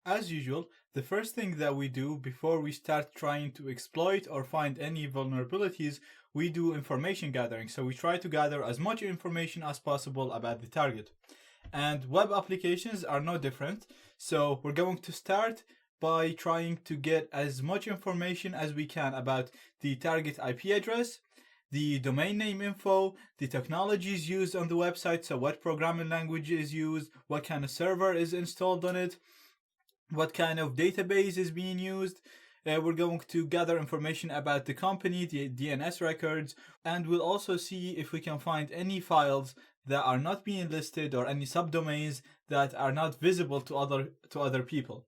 As usual, the first thing that we do before we start trying to exploit or find any vulnerabilities, we do information gathering. So we try to gather as much information as possible about the target. And web applications are no different. So we're going to start by trying to get as much information as we can about the target IP address, the domain name info, the technologies used on the website, so what programming language is used, what kind of server is installed on it, what kind of database is being used. We're going to gather information about the company, the DNS records, and we'll also see if we can find any files that are not being listed or any subdomains that are not visible to other people.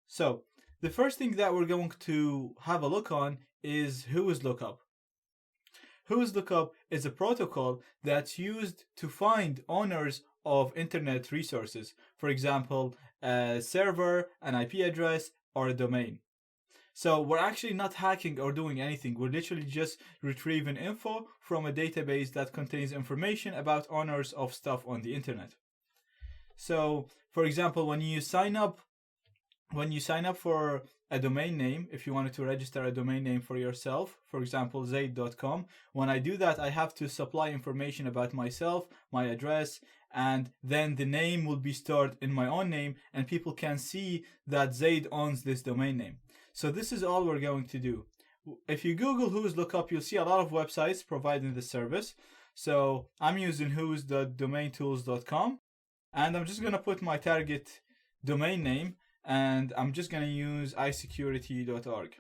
So the first thing that we're going to have a look on is Whois Lookup. Whois Lookup is a protocol that's used to find owners of internet resources. For example, a server, an IP address, or a domain. So we're actually not hacking or doing anything. We're literally just retrieving info from a database that contains information about owners of stuff on the internet. So, for example, when you sign up for a domain name, if you wanted to register a domain name for yourself, for example, zaid.com, when I do that, I have to supply information about myself, my address, and then the name will be stored in my own name, and people can see that Zaid owns this domain name. So this is all we're going to do. If you Google Whois Lookup, you'll see a lot of websites providing this service. So I'm using whois.domaintools.com, and I'm just going to put my target domain name, and I'm just going to use isecurity.org.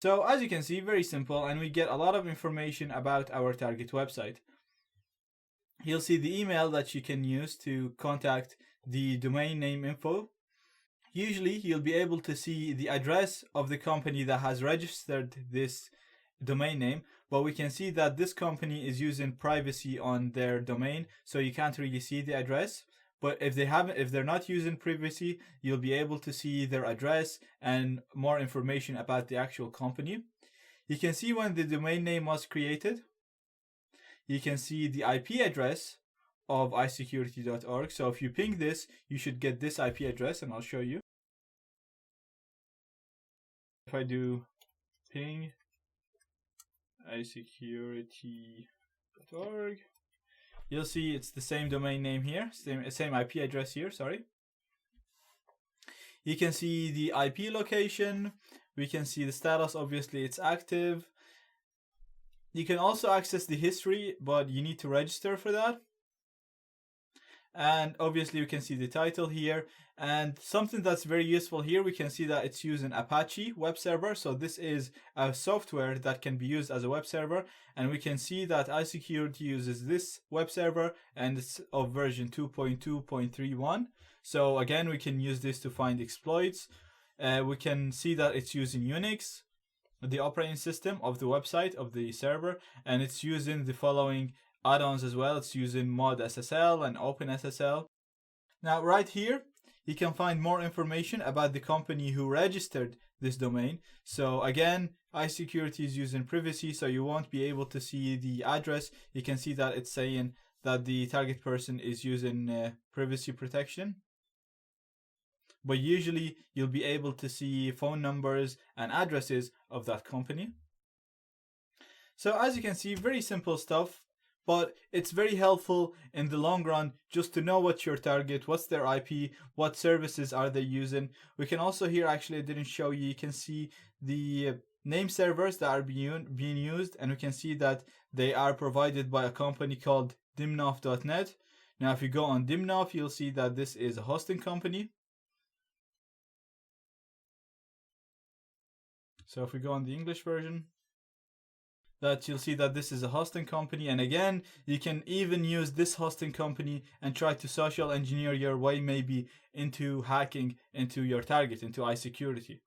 So as you can see, very simple, and we get a lot of information about our target website. You'll see the email that you can use to contact the domain name info. Usually you'll be able to see the address of the company that has registered this domain name, but we can see that this company is using privacy on their domain, so you can't really see the address. But if they're not using privacy, you'll be able to see their address and more information about the actual company. You can see when the domain name was created. You can see the IP address of isecurity.org. So if you ping this, you should get this IP address, and I'll show you. If I do ping isecurity.org, you'll see it's the same domain name here, same IP address here, sorry. You can see the IP location. We can see the status, obviously it's active. You can also access the history, but you need to register for that. And obviously you can see the title here. And something that's very useful here, we can see that it's using Apache web server. So this is a software that can be used as a web server. And we can see that iSecurity uses this web server, and it's of version 2.2.31. So again, we can use this to find exploits. We can see that it's using Unix, the operating system of the website, of the server, and it's using the following add-ons as well. It's using mod SSL and OpenSSL. Now right here, you can find more information about the company who registered this domain. So again, iSecurity is using privacy, so you won't be able to see the address. You can see that it's saying that the target person is using privacy protection. But usually you'll be able to see phone numbers and addresses of that company. So as you can see, very simple stuff, but it's very helpful in the long run just to know what's your target, what's their IP, what services are they using. We can also here, actually I didn't show you, you can see the name servers that are being used, and we can see that they are provided by a company called dimnoff.net. Now if you go on Dimnoff, you'll see that this is a hosting company. So if we go on the English version, that you'll see that this is a hosting company. And again, you can even use this hosting company and try to social engineer your way maybe into hacking into your target, into iSecurity.